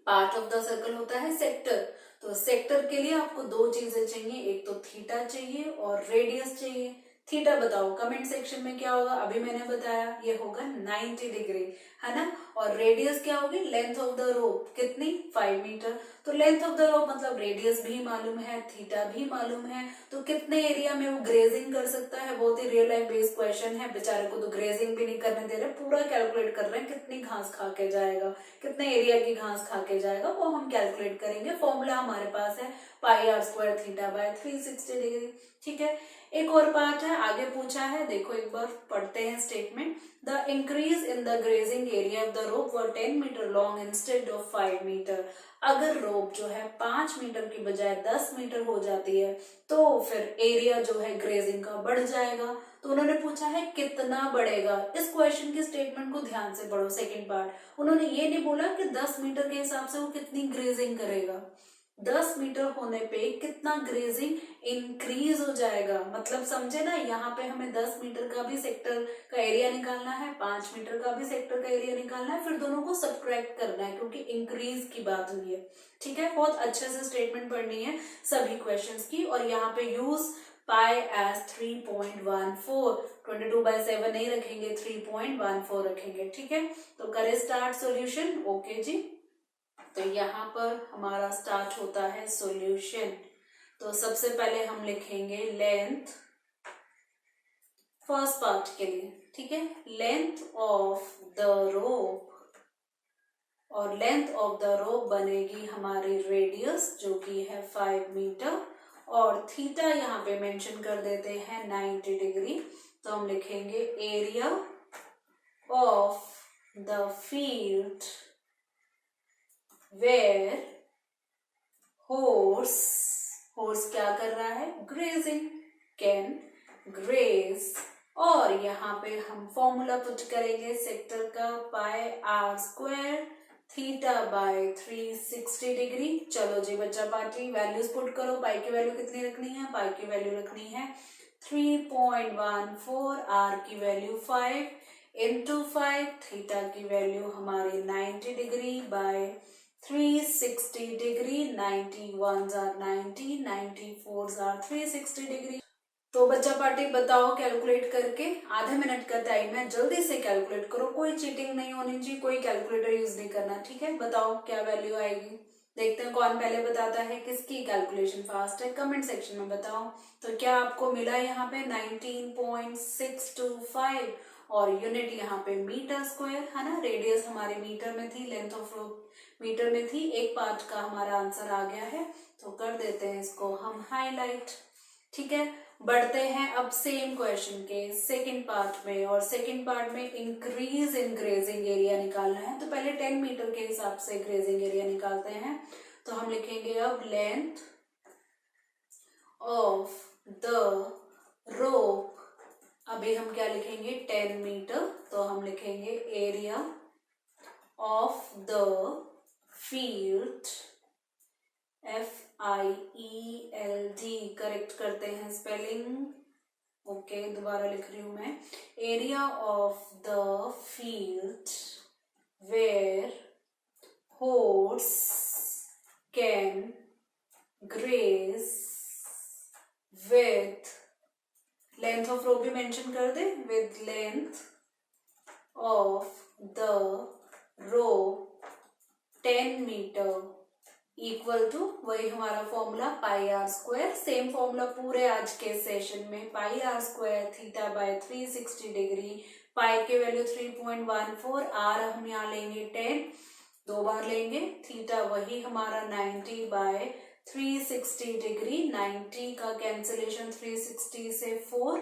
पार्ट ऑफ द सर्कल होता है सेक्टर। तो सेक्टर के लिए आपको दो चीजें चाहिए, एक तो थीटा चाहिए और रेडियस चाहिए। थीटा बताओ कमेंट सेक्शन में क्या होगा, अभी मैंने बताया ये होगा 90 डिग्री, है ना। और रेडियस क्या होगी, लेंथ ऑफ द रोप कितनी, 5 मीटर। तो लेंथ ऑफ द रोप मतलब रेडियस भी मालूम है, थीटा भी मालूम है, तो कितने एरिया में वो ग्रेजिंग कर सकता है। बहुत ही रियल लाइफ बेस्ड क्वेश्चन है, बेचारे को तो ग्रेजिंग भी नहीं करने दे रहे, पूरा कैलकुलेट कर रहे हैं कितनी घास खा के जाएगा, कितने एरिया की घास खा के जाएगा, वो हम कैलकुलेट करेंगे। फॉर्मूला हमारे पास है pi are square theta by 360 degree. ठीक है, एक और पार्ट है, आगे पूछा है, देखो एक बार पढ़ते हैं statement. The increase in the grazing area of the rope were 10 metre long instead of 5 metre. अगर रोप जो है 5 मीटर की बजाय 10 मीटर हो जाती है तो फिर एरिया जो है ग्रेजिंग का बढ़ जाएगा। तो उन्होंने पूछा है कितना बढ़ेगा। इस क्वेश्चन के स्टेटमेंट को ध्यान से पढ़ो, सेकंड पार्ट। उन्होंने ये नहीं बोला कि 10 मीटर के हिसाब से वो कितनी ग्रेजिंग करेगा, 10 मीटर होने पे कितना ग्रेजिंग इंक्रीज हो जाएगा। मतलब समझे ना, यहाँ पे हमें 10 मीटर का भी सेक्टर का एरिया निकालना है, 5 मीटर का भी सेक्टर का एरिया निकालना है, फिर दोनों को सब्ट्रैक्ट करना है क्योंकि इंक्रीज की बात हुई है। ठीक है, बहुत अच्छे से स्टेटमेंट पढ़नी है सभी क्वेश्चंस की। और यहाँ पे यूज पाई एज 3.14, 22/7 नहीं रखेंगे, 3.14 रखेंगे। ठीक है, तो करें स्टार्ट सॉल्यूशन। ओके जी, तो यहाँ पर हमारा स्टार्ट होता है सॉल्यूशन। तो सबसे पहले हम लिखेंगे लेंथ, फर्स्ट पार्ट के लिए। ठीक है, लेंथ ऑफ द रोप, और लेंथ ऑफ द रोप बनेगी हमारी रेडियस जो कि है 5 मीटर, और थीटा यहाँ पे मेंशन कर देते हैं 90 डिग्री। तो हम लिखेंगे area of the field where horse क्या कर रहा है, ग्रेजिंग, कैन ग्रेज। और यहाँ पे हम फॉर्मूला पुट करेंगे सेक्टर का, pi are square theta by 360 degree. चलो जी बच्चा पार्टी, वैल्यूज पुट करो। पाई की वैल्यू कितनी रखनी है, पाई की वैल्यू रखनी है 3.14, आर की वैल्यू 5 इंटू 5, थीटा की वैल्यू हमारी 90 degree by 360 degree. 91s are 90, 94s are 360 degree. तो बच्चा पार्टी बताओ कैलकुलेट करके, आधे मिनट का टाइम है, जल्दी से कैलकुलेट करो, कोई चीटिंग नहीं होनी चाहिए, कोई कैलकुलेटर यूज नहीं करना। ठीक है, बताओ क्या वैल्यू आएगी। देखते हैं कौन पहले बताता है, किसकी कैलकुलेशन फास्ट है, कमेंट सेक्शन में बताओ। तो क्या आपको मिला यहाँ पे 19.625, और यूनिट यहाँ पे मीटर स्क्वायर है ना, रेडियस हमारे मीटर में थी, लेंथ ऑफ रोप मीटर में थी। एक पार्ट का हमारा आंसर आ गया है, तो कर देते हैं इसको हम हाईलाइट। ठीक है, बढ़ते हैं अब सेम क्वेश्चन के सेकंड पार्ट में, और सेकंड पार्ट में इंक्रीज इन ग्रेजिंग एरिया निकालना है। तो पहले 10 मीटर के हिसाब से ग्रेजिंग एरिया निकालते हैं। तो हम लिखेंगे अब लेंथ ऑफ द रोप, अभी हम क्या लिखेंगे 10 मीटर, तो हम लिखेंगे area of the field, FIELD, correct करते हैं स्पेलिंग। ओके, दोबारा लिख रही हूं मैं, area of the field where horse can graze with, length of rope भी मेंशन कर दे, with length of the rope 10 metre equal to, वही हमारा formula pi are square, same formula पूरे आज के सेशन में, pi are square theta by 360 degree, pi के वैल्यू 3.14, आर हम यहाँ लेंगे 10, 2 बार लेंगे, थीटा वही हमारा 90 बाय 360 डिग्री, 90 का कैंसिलेशन 360 से 4,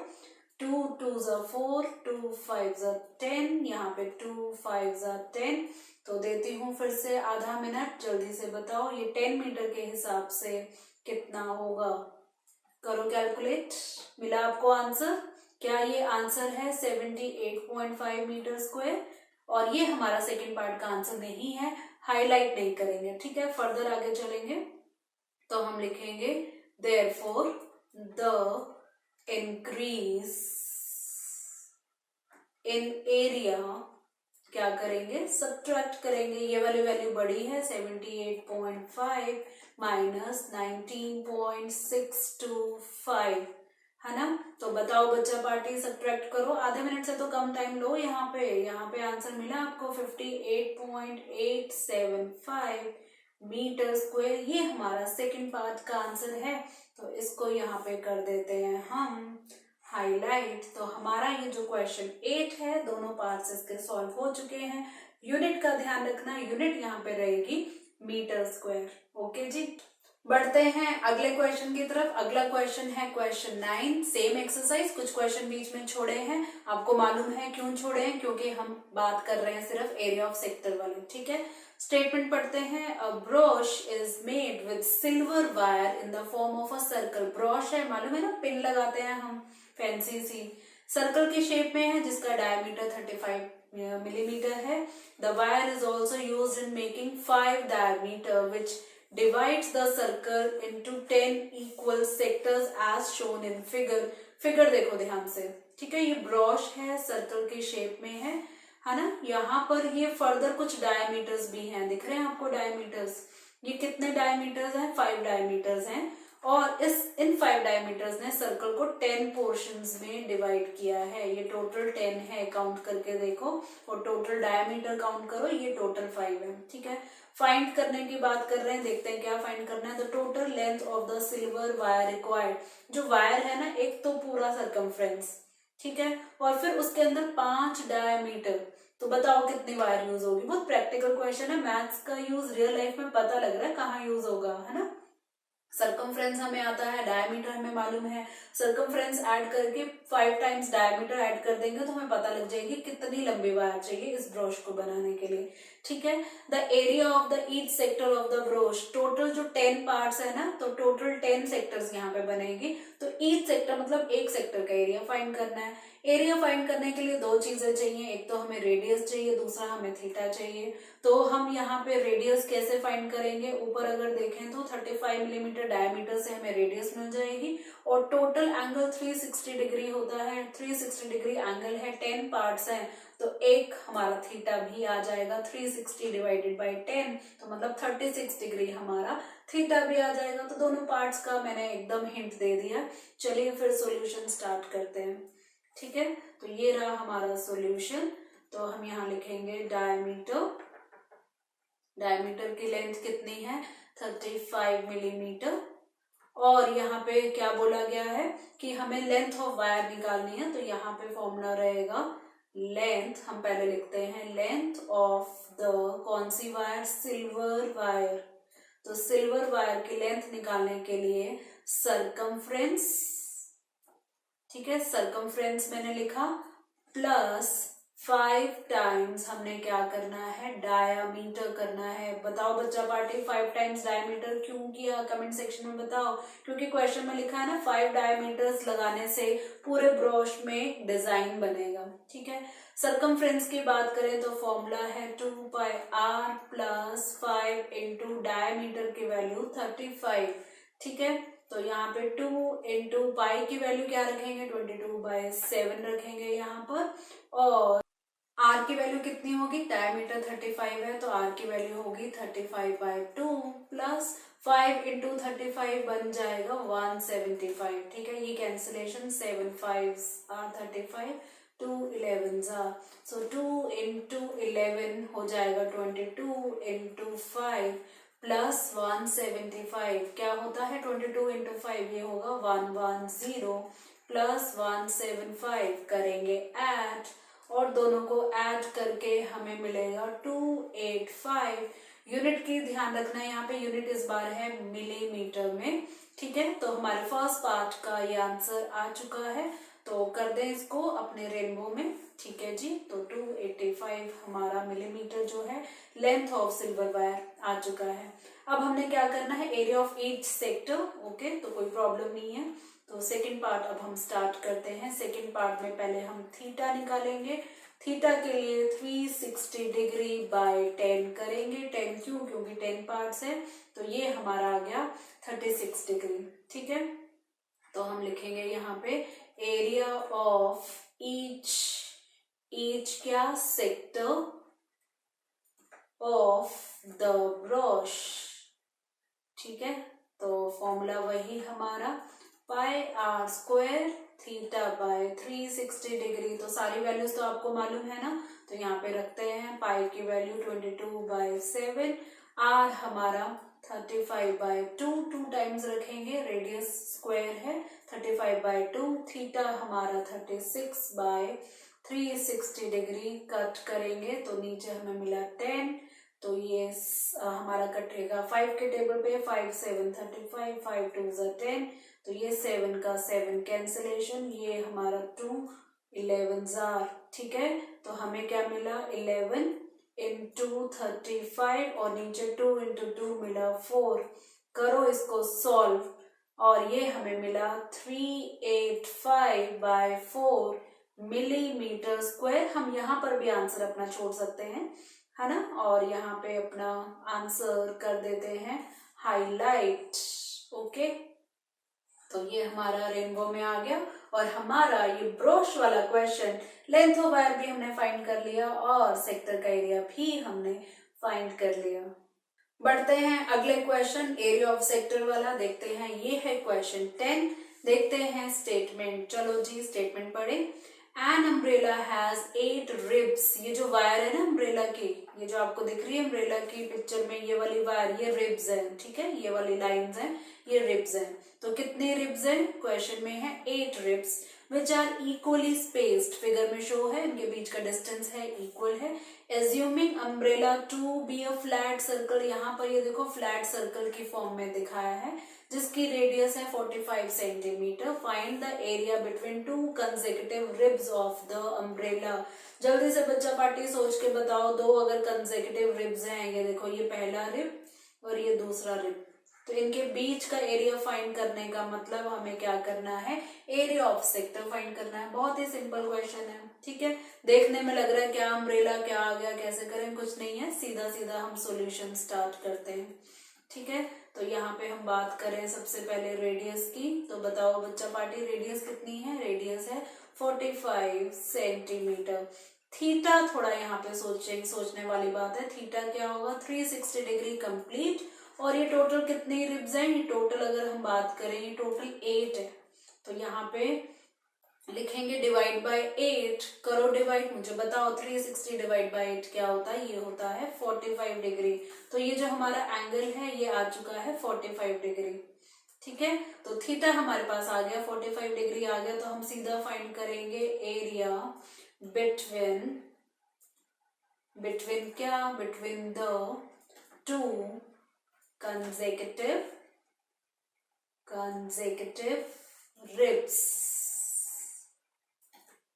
2 2s are 4, 2 5s are 10, यहाँ पे 2 5s are 10। तो देती हूँ फिर से आधा मिनट, जल्दी से बताओ ये 10 मीटर के हिसाब से कितना होगा, करो कैलकुलेट। मिला आपको आंसर, क्या ये आंसर है 78.5 मीटर स्क्वायर, और ये हमारा सेकंड पार्ट का आंसर नहीं है, हाईलाइट नहीं करेंगे। ठीक है, फर्दर आगे चलेंगे तो हम लिखेंगे therefore the increase in area, क्या करेंगे सब्ट्रैक्ट करेंगे, ये वाली वैल्यू बड़ी है 78.5 माइनस 19.625, है ना। तो बताओ बच्चा पार्टी, सब्ट्रैक्ट करो, आधे मिनट से तो कम टाइम लो। यहाँ पे आंसर मिला आपको 58.875 मीटर स्क्वायर। ये हमारा सेकंड पार्ट का आंसर है। तो इसको यहाँ पे कर देते हैं हम हाईलाइट। तो हमारा ये जो क्वेश्चन 8 है, दोनों पार्ट्स इसके सॉल्व हो चुके हैं। यूनिट का ध्यान रखना, यूनिट यहाँ पे रहेगी मीटर स्क्वायर। ओके जी, बढ़ते हैं अगले क्वेश्चन की तरफ। अगला क्वेश्चन है क्वेश्चन 9, सेम एक्सरसाइज, कुछ क्वेश्चन बीच में छोड़े हैं। आपको मालूम है क्यों छोड़े हैं, क्योंकि हम बात कर रहे हैं सिर्फ एरिया ऑफ सेक्टर वाले। ठीक है, स्टेटमेंट पढ़ते हैं। A brooch is made with silver wire in the form of a circle. Brooch है, मालूम है ना, पिन लगाते हैं हम, फैंसी सी, सर्कल की शेप में है, जिसका डायमीटर 35 मिलीमीटर है। The wire is also use in making 5 diameter which divides the circle into 10 equal sectors as shown in figure। Figure देखो ध्यान से, ठीक है। ये ब्रॉश है, सर्कल की शेप में है ना। यहाँ पर ये फर्दर कुछ डायमीटर्स भी हैं, दिख रहे हैं आपको डायमीटर्स। ये कितने डायमीटर्स हैं? 5 डायमीटर्स हैं। और इन 5 डायमीटर्स ने सर्कल को 10 पोर्शंस में डिवाइड किया है। ये टोटल 10 है, काउंट करके देखो, और टोटल डायमीटर काउंट करो, ये टोटल 5 है। ठीक है, फाइंड करने की बात कर रहे हैं, देखते हैं क्या फाइंड करना है। तो total length of the silver wire required, जो वायर है ना, एक तो पूरा सरकमफ्रेंस, ठीक है, और फिर उसके अंदर 5 डायमीटर। तो बताओ कितनी वायर यूज होगी। बहुत प्रैक्टिकल क्वेश्चन है, मैथ्स का यूज रियल लाइफ में पता लग रहा है कहाँ यूज होगा, है ना। सरकमफ्रेंस हमें आता है, डायमीटर हमें मालूम है। सरकमफ्रेंस ऐड करके 5 टाइम्स डायमीटर ऐड कर देंगे तो हमें पता लग जाएगी कितनी लंबी वायर चाहिए इस ब्रोश को बनाने के लिए। ठीक है, the area of the each sector of the brush, total जो 10 पार्ट्स है ना, तो टोटल 10 सेक्टर्स यहाँ पे बनेगी। तो ईच सेक्टर मतलब एक सेक्टर का एरिया फाइंड करना है। एरिया फाइंड करने के लिए 2 चीजें चाहिए, एक तो हमें रेडियस चाहिए, दूसरा हमें थीटा चाहिए। तो हम यहाँ पे रेडियस कैसे फाइंड करेंगे, ऊपर अगर देखें तो 35 मिलीमीटर डायमीटर से हमें रेडियस मिल जाएगी। और टोटल एंगल 360 डिग्री होता है, 360 डिग्री एंगल है, 10 पार्ट्स हैं, तो एक हमारा थीटा भी आ जाएगा। 360 डिवाइडेड बाई 10 तो मतलब 36 डिग्री हमारा थीटा भी आ जाएगा। तो दोनों पार्ट्स का मैंने एकदम हिंट दे दिया। चलिए फिर सॉल्यूशन स्टार्ट करते हैं। ठीक है, तो ये रहा हमारा सॉल्यूशन। तो हम यहाँ लिखेंगे डायमीटर, डायमीटर की लेंथ कितनी है? 35 मिलीमीटर। और यहाँ पे क्या बोला गया है कि हमें लेंथ ऑफ वायर निकालनी है। तो यहाँ पे फॉर्मूला रहेगा लेंथ, हम पहले लिखते हैं लेंथ ऑफ द कौन सी वायर? Silver wire. तो सिल्वर वायर की लेंथ निकालने के लिए सरकमफ्रेंस, ठीक है, सरकमफ्रेंस मैंने लिखा, प्लस 5 टाइम्स हमने क्या करना है? डायामीटर करना है। बताओ बच्चा पार्टी, 5 टाइम्स डायामीटर क्यों किया? कमेंट सेक्शन में बताओ। क्योंकि क्वेश्चन में लिखा है ना 5 डायमीटर्स लगाने से पूरे ब्रोश में डिजाइन बनेगा। ठीक है, सरकमफ्रेंस की बात करें तो फॉर्मूला है 2 पाई r प्लस 5 इंटू डायमीटर की वैल्यू 35। ठीक है, तो यहाँ पे 2 इंटू पाई की वैल्यू क्या रखेंगे? 22/7 रखेंगे यहाँ पर। और आर की वैल्यू कितनी होगी? डायमीटर 35 है, तो आर की वैल्यू होगी 35/2 प्लस 5 इंटू 35 बन जाएगा 175। ठीक है, ये cancellation 7 5 are 35, 2 11 are, so 2 into 11 हो जाएगा 22 इंटू 5 प्लस 175। क्या होता है 22 इंटू 5? ये होगा 110 प्लस 175। करेंगे ऐड, और दोनों को ऐड करके हमें मिलेगा 285। यूनिट की ध्यान रखना है, यहाँ पे यूनिट इस बार है मिलीमीटर में। ठीक है, तो हमारे फर्स्ट पार्ट का ये आंसर आ चुका है। तो कर दें इसको अपने रेनबो में। ठीक है जी, तो 285 हमारा मिलीमीटर जो है लेंथ ऑफ सिल्वर वायर आ चुका है। अब हमने क्या करना है? Area of each sector. Okay, तो कोई प्रॉब्लम नहीं है। तो सेकंड पार्ट अब हम स्टार्ट करते हैं। सेकंड पार्ट में पहले हम थीटा निकालेंगे। थीटा के लिए 360 डिग्री बाय 10 करेंगे। 10 क्यों? क्योंकि 10 पार्ट्स है, तो ये हमारा आ गया 36 डिग्री। ठीक है, तो हम लिखेंगे यहाँ पे एरिया ऑफ ईच क्या? Sector of the brush. ठीक है, तो फॉर्मूला वही हमारा pi are square theta by 360 degree. तो सारी वैल्यूज तो आपको मालूम है ना, तो यहाँ पे रखते हैं। पाई की वैल्यू 22/7, आर हमारा 35/2, 2 टाइम्स रखेंगे, रेडियस स्क्वायर है 35/2, थीटा हमारा 36/360 डिग्री। कट करेंगे तो नीचे हमें मिला 10, तो ये हमारा कटेगा 5 के टेबल पे, 5 7 35, 5 2 10, तो ये 7 का 7 कैंसिलेशन, ये हमारा 2 11 जार। ठीक है, तो हमें क्या मिला 11 इंटू 35 और नीचे 2 इंटू 2 मिला 4। करो इसको सॉल्व और ये हमें मिला 385/4 मिलीमीटर स्क्वायर। हम यहाँ पर भी आंसर अपना छोड़ सकते हैं, है ना, और यहाँ पे अपना आंसर कर देते हैं हाईलाइट। ओके, तो ये हमारा रेनबो में आ गया और हमारा ये ब्रोश वाला क्वेश्चन, लेंथ ऑफ वायर भी हमने फाइंड कर लिया और सेक्टर का एरिया भी हमने फाइंड कर लिया। बढ़ते हैं अगले क्वेश्चन, एरिया ऑफ सेक्टर वाला देखते हैं। ये है क्वेश्चन 10। देखते हैं स्टेटमेंट। चलो जी स्टेटमेंट पढ़े। An umbrella has 8 ribs. ये जो वायर है ना अम्ब्रेला की, ये जो आपको दिख रही है अम्ब्रेला की पिक्चर में, ये वाली वायर, ये रिब्स है। ठीक है, ये वाली लाइंस हैं, ये रिब्स हैं। तो कितने रिब्स हैं? क्वेश्चन में है 8 ribs which are equally spaced. Figure में शो है, इनके बीच का डिस्टेंस है, इक्वल है। Assuming umbrella to be a flat circle, यहाँ पर ये देखो फ्लैट सर्कल की फॉर्म में दिखाया है, जिसकी रेडियस है 45 centimetre. Find the area between 2 consecutive ribs of the umbrella. जल्दी से बच्चा पार्टी सोच के बताओ, दो अगर कंसेक्यूटिव रिब्स हैं, ये देखो ये पहला रिब और ये दूसरा रिब, तो इनके बीच का एरिया फाइंड करने का मतलब हमें क्या करना है, एरिया ऑफ सेक्टर फाइंड करना है। बहुत ही सिंपल क्वेश्चन है। ठीक है, देखने में लग रहा है क्या अम्ब्रेला क्या आ गया, कैसे करें, कुछ नहीं है, सीधा सीधा हम सॉल्यूशन स्टार्ट करते हैं। ठीक है, तो यहाँ पे हम बात करें सबसे पहले रेडियस की। तो बताओ बच्चा पार्टी, रेडियस कितनी है? रेडियस है 45 सेंटीमीटर। थीटा थोड़ा यहाँ पे सोचने वाली बात है। थीटा क्या होगा? 360 डिग्री कंप्लीट। और ये टोटल कितने रिब्स हैं? ये टोटल अगर हम बात करें, ये टोटल 8 है। तो यहाँ पे लिखेंगे डिवाइड बाय 8। करो डिवाइड, मुझे बताओ 360 डिवाइड बाय 8 क्या होता है? ये होता है 45 डिग्री। तो ये जो हमारा एंगल है ये आ चुका है 45 डिग्री। ठीक है, तो थीटा हमारे पास आ गया, 45 डिग्री आ गया। तो हम सीधा फाइंड करेंगे एरिया बिटवीन क्या? Between the 2 consecutive ribs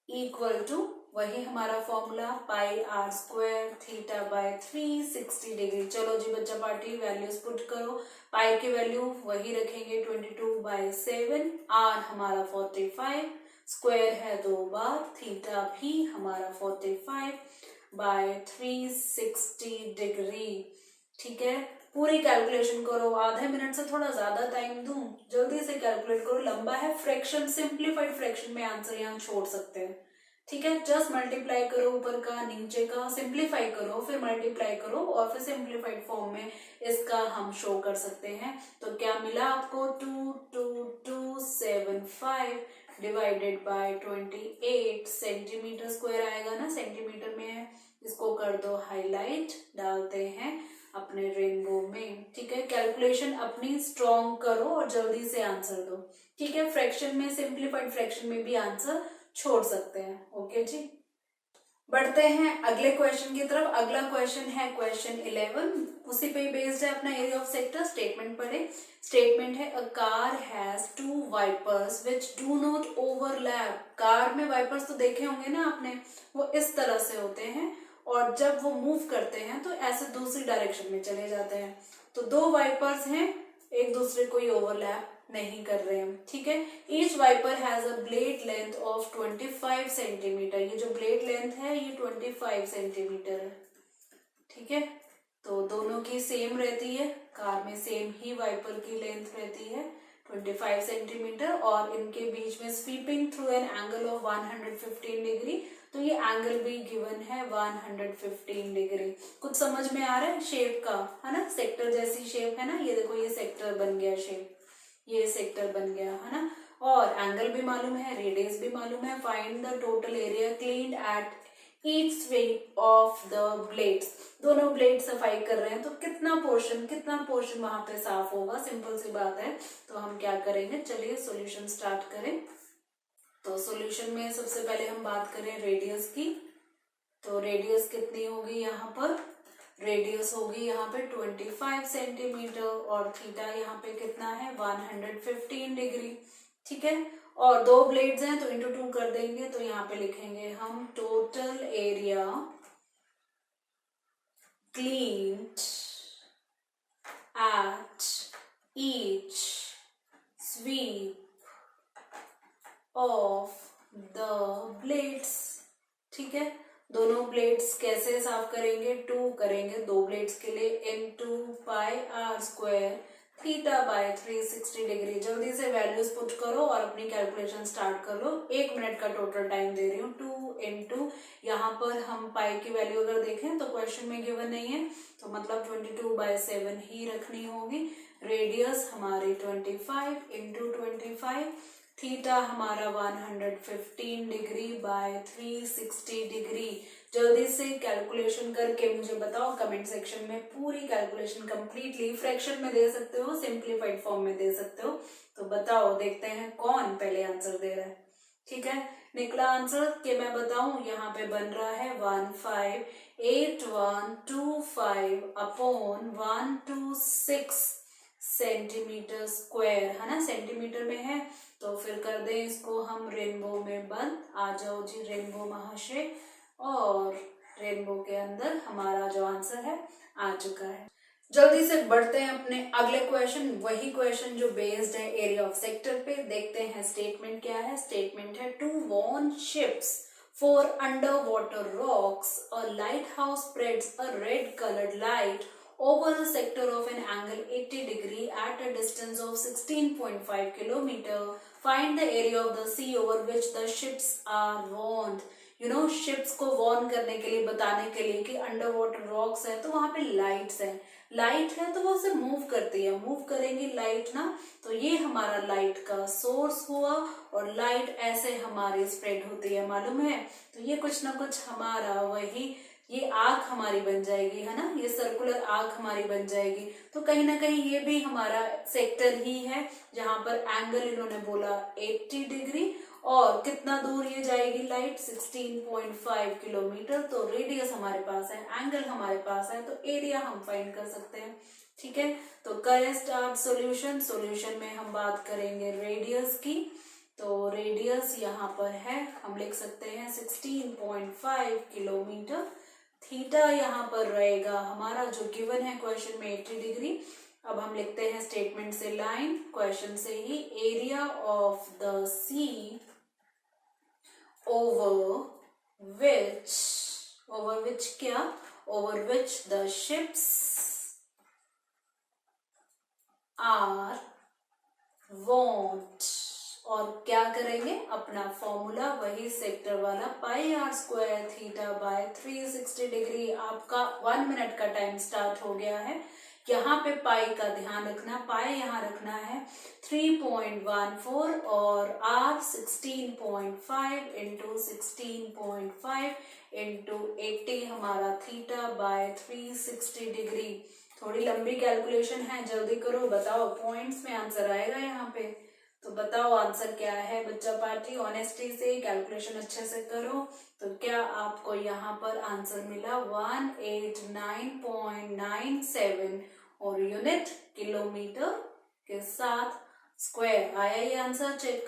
equal to वही हमारा formula pi are square theta by 360 degree. चलो जी बच्चा पार्टी वैल्यूज पुट करो। पाई की वैल्यू वही रखेंगे 22/7, आर हमारा 45, स्क्वायर है 2 बार, थीटा भी हमारा 45/360 डिग्री। ठीक है, पूरी कैलकुलेशन करो। आधे मिनट से थोड़ा ज्यादा टाइम दूं, जल्दी से कैलकुलेट करो, लंबा है। फ्रैक्शन, सिंप्लीफाइड फ्रैक्शन में आंसर यहाँ छोड़ सकते हैं। ठीक है, जस्ट मल्टीप्लाई करो, ऊपर का नीचे का सिंप्लीफाई करो, फिर मल्टीप्लाई करो और फिर सिंप्लीफाइड फॉर्म में इसका हम शो कर सकते हैं। तो क्या मिला आपको? 22275 डिवाइडेड बाय 28 सेंटीमीटर स्क्वायर आएगा ना, सेंटीमीटर में है। इसको कर दो हाईलाइट, डालते हैं अपने रेनबो में। ठीक है, कैलकुलेशन अपनी स्ट्रॉन्ग करो और जल्दी से आंसर दो। ठीक है, फ्रैक्शन में, सिंप्लीफाइड फ्रैक्शन में भी आंसर छोड़ सकते हैं। ओके जी, बढ़ते हैं अगले क्वेश्चन की तरफ। अगला क्वेश्चन है क्वेश्चन 11, उसी पे बेस्ड है अपना एरिया ऑफ सेक्टर। स्टेटमेंट पढ़े। स्टेटमेंट है a car has 2 wipers which do not overlap. Car में वाइपर्स तो देखे होंगे ना आपने, वो इस तरह से होते हैं और जब वो मूव करते हैं तो ऐसे दूसरी डायरेक्शन में चले जाते हैं। तो 2 वाइपर्स हैं, एक दूसरे को ही ओवरलैप नहीं कर रहे हैं। ठीक है, each wiper has a blade length of 25 centimetre. ये जो ब्लेड लेंथ है ये 25 सेंटीमीटर है। ठीक है, तो दोनों की सेम रहती है, कार में सेम ही वाइपर की लेंथ रहती है 25 सेंटीमीटर, और इनके बीच में sweeping through an angle of 115 degree. तो ये एंगल भी गिवन है 115 डिग्री। कुछ समझ में आ रहा है शेप का, है ना? सेक्टर जैसी शेप है ना, ये देखो ये सेक्टर बन गया शेप। ये सेक्टर बन गया है ना। और एंगल भी मालूम है, रेडियस भी मालूम है। Find the total area cleaned at each swing of the blades. दोनों ब्लेड सफाई कर रहे हैं तो कितना पोर्शन वहां पे साफ होगा, सिंपल सी बात है। तो हम क्या करेंगे, चलिए सॉल्यूशन स्टार्ट करें। तो सॉल्यूशन में सबसे पहले हम बात करें रेडियस की। तो रेडियस कितनी होगी, यहाँ पर रेडियस होगी यहाँ पे 25 सेंटीमीटर और थीटा यहाँ पे कितना है 115 डिग्री, ठीक है। और दो ब्लेड्स हैं तो इंटू 2 कर देंगे, तो यहाँ पे लिखेंगे हम total area cleaned at each sweep of the blades, ठीक है। दोनों ब्लेड्स कैसे साफ करेंगे, 2 करेंगे दो ब्लेड्स के लिए, into pi are square theta by 360 degree. जल्दी से वैल्यूज पुट करो और अपनी कैलकुलेशन स्टार्ट कर लो। 1 मिनट का टोटल टाइम दे रही हूँ। 2 इंटू, यहाँ पर हम पाई की वैल्यू अगर देखें तो क्वेश्चन में गिवन नहीं है, तो मतलब 22/7 ही रखनी होगी। रेडियस हमारी 25 इंटू 25, थीटा हमारा 115 डिग्री बाय 360 डिग्री। जल्दी से कैलकुलेशन करके मुझे बताओ कमेंट सेक्शन में। पूरी कैलकुलेशन कंप्लीटली फ्रैक्शन में दे सकते हो, सिंप्लीफाइड फॉर्म में दे सकते हो। तो बताओ, देखते हैं कौन पहले आंसर दे रहा है, ठीक है। निकला आंसर कि मैं बताऊं, यहाँ पे बन रहा है 158125 अपॉन 126 सेंटीमीटर स्क्वायर, है ना, सेंटीमीटर में है। तो फिर कर दें इसको हम रेनबो में बंद। आ जाओ जी रेनबो महाशय, और रेनबो के अंदर हमारा जो आंसर है आ चुका है। जल्दी से बढ़ते हैं अपने अगले क्वेश्चन, वही क्वेश्चन जो बेस्ड है एरिया ऑफ सेक्टर पे। देखते हैं स्टेटमेंट क्या है। स्टेटमेंट है, 2 warn ships for underwater rocks, a lighthouse spreads a red coloured light over the sector of an angle 80 degree at a distance of 16.5 kilometer. Find the area of the sea over which the ships are warned. You know, ships को warn करने के लिए, बताने के लिए कि under water rocks है तो वहां पे लाइट्स है। लाइट है तो वो उसे मूव करती है, मूव करेंगी लाइट ना। तो ये हमारा लाइट का सोर्स हुआ, और लाइट ऐसे हमारी स्प्रेड होती है, मालूम है। तो ये कुछ ना कुछ हमारा वही, ये आंख हमारी बन जाएगी, है ना, ये सर्कुलर आंख हमारी बन जाएगी। तो कहीं ना कहीं ये भी हमारा सेक्टर ही है, जहां पर एंगल इन्होंने बोला 80 डिग्री, और कितना दूर ये जाएगी लाइट 16.5 किलोमीटर। तो रेडियस हमारे पास है, एंगल हमारे पास है, तो एरिया हम फाइंड कर सकते हैं, ठीक है। तो करें स्टार्ट सॉल्यूशन। सॉल्यूशन में हम बात करेंगे रेडियस की। तो रेडियस यहाँ पर है, हम लिख सकते हैं 16.5 किलोमीटर। थीटा यहाँ पर रहेगा हमारा जो गिवन है क्वेश्चन में 80 डिग्री। अब हम लिखते हैं स्टेटमेंट से लाइन, क्वेश्चन से ही, area of the sea over which क्या, over which the ships are want. और क्या करेंगे, अपना फॉर्मूला वही सेक्टर वाला, pi are square theta by 360 degree. आपका 1 मिनट का टाइम स्टार्ट हो गया है। यहाँ पे पाई का ध्यान रखना, पाई यहाँ रखना है 3.14 और आर 16.5 इंटू 16.5 इंटू 80 हमारा थीटा बाय 360 डिग्री। थोड़ी लंबी कैलकुलेशन है, जल्दी करो, बताओ पॉइंट्स में आंसर आएगा यहाँ पे। तो बताओ आंसर क्या है बच्चा पार्टी, ऑनेस्टी से कैलकुलेशन अच्छे से करो। तो क्या आपको यहाँ पर आंसर मिला 189.97 और यूनिट किलोमीटर के साथ स्क्वायर आया ये आंसर। चेक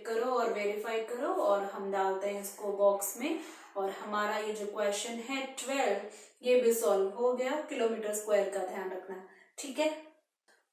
करो और वेरीफाई करो, और हम डालते हैं इसको बॉक्स में। और हमारा ये जो क्वेश्चन है 12, ये भी सॉल्व हो गया। किलोमीटर स्क्वायर का ध्यान रखना, ठीक है।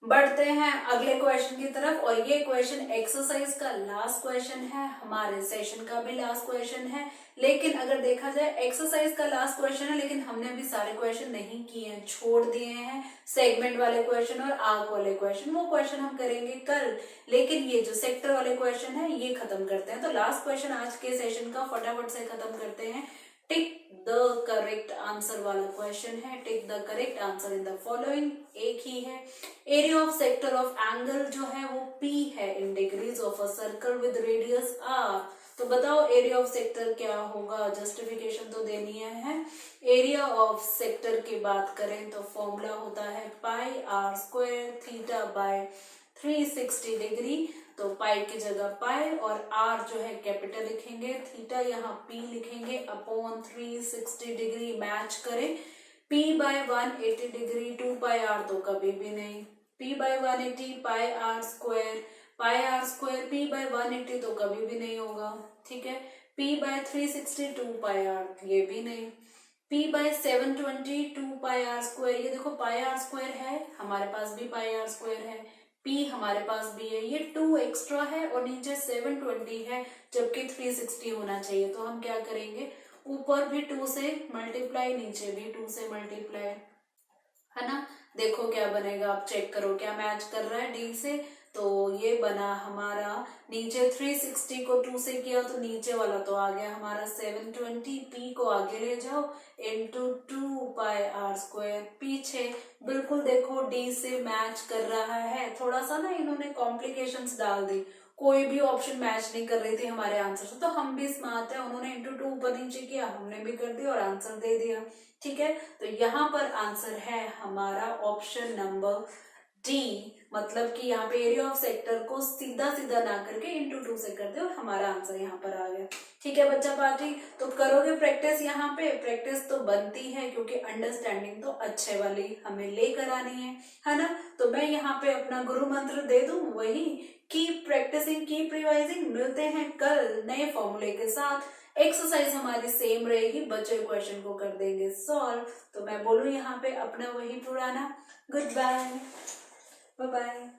बढ़ते हैं अगले क्वेश्चन की तरफ, और ये क्वेश्चन एक्सरसाइज का लास्ट क्वेश्चन है, हमारे सेशन का भी लास्ट क्वेश्चन है। लेकिन अगर देखा जाए एक्सरसाइज का लास्ट क्वेश्चन है, लेकिन हमने अभी सारे क्वेश्चन नहीं किए हैं, छोड़ दिए हैं। सेगमेंट वाले क्वेश्चन और आर्क वाले क्वेश्चन, वो क्वेश्चन हम करेंगे कल। लेकिन ये जो सेक्टर वाले क्वेश्चन है ये खत्म करते हैं। तो लास्ट क्वेश्चन आज के सेशन का फटाफट से खत्म करते हैं। टिक द करेक्ट आंसर वाला क्वेश्चन है। Tick the correct answer in the following, एक ही है। Area of sector of angle जो है वो P है इन degrees of a circle with radius R। तो बताओ एरिया ऑफ सेक्टर क्या होगा, जस्टिफिकेशन तो देनी है। एरिया ऑफ सेक्टर की बात करें तो फॉर्मूला होता है pi are square theta by 360 degree. तो पाई की जगह पाई और आर जो है कैपिटल लिखेंगे, थीटा यहाँ पी लिखेंगे अपॉन 360 डिग्री मैच करें। P by 180 degree 2 pi R तो कभी भी नहीं, P by 180 pi are square P by 180 तो कभी भी नहीं होगा, ठीक है। P बाय 360 2 पाई आर ये भी नहीं। P by 720 2 pi are square, ये देखो पाई आर स्क्वायर है हमारे पास भी, पाई आर स्क्वायर है, P हमारे पास भी है, ये 2 एक्स्ट्रा है और नीचे 720 है जबकि 360 होना चाहिए। तो हम क्या करेंगे, ऊपर भी 2 से मल्टीप्लाई नीचे भी 2 से मल्टीप्लाई, है ना। देखो क्या बनेगा, आप चेक करो क्या मैच कर रहा है D से। तो ये बना हमारा, नीचे 360 को 2 से किया तो नीचे वाला तो आ गया हमारा 720, P को आगे ले जाओ इंटू 2 पाई आर स्क्वायर, पीछे बिल्कुल देखो D से मैच कर रहा है। थोड़ा सा ना इन्होंने कॉम्प्लिकेशंस डाल दी, कोई भी ऑप्शन मैच नहीं कर रही थी हमारे आंसर से। तो हम भी स्मार्ट है, उन्होंने इंटू 2 ऊपर नीचे किया, हमने भी कर दिया और आंसर दे दिया, ठीक है। तो यहाँ पर आंसर है हमारा ऑप्शन नंबर डी, मतलब कि यहाँ पे एरिया ऑफ सेक्टर को सीधा सीधा ना करके इंटू 2 से कर दे और हमारा आंसर यहाँ पर आ गया, ठीक है बच्चा पार्टी। तो करोगे प्रैक्टिस, यहाँ पे प्रैक्टिस तो बनती है क्योंकि अंडरस्टैंडिंग तो अच्छे वाली हमें लेकर आनी है ना। तो मैं यहाँ पे अपना गुरु मंत्र दे दूं, वही कीप प्रैक्टिसिंग कीप रिवाइजिंग। मिलते हैं कल नए फॉर्मूले के साथ। एक्सरसाइज हमारी सेम रहेगी, बचे क्वेश्चन को कर देंगे सॉल्व। तो मैं बोलूं यहाँ पे अपना वही पुराना गुड बाय, बाय बाय।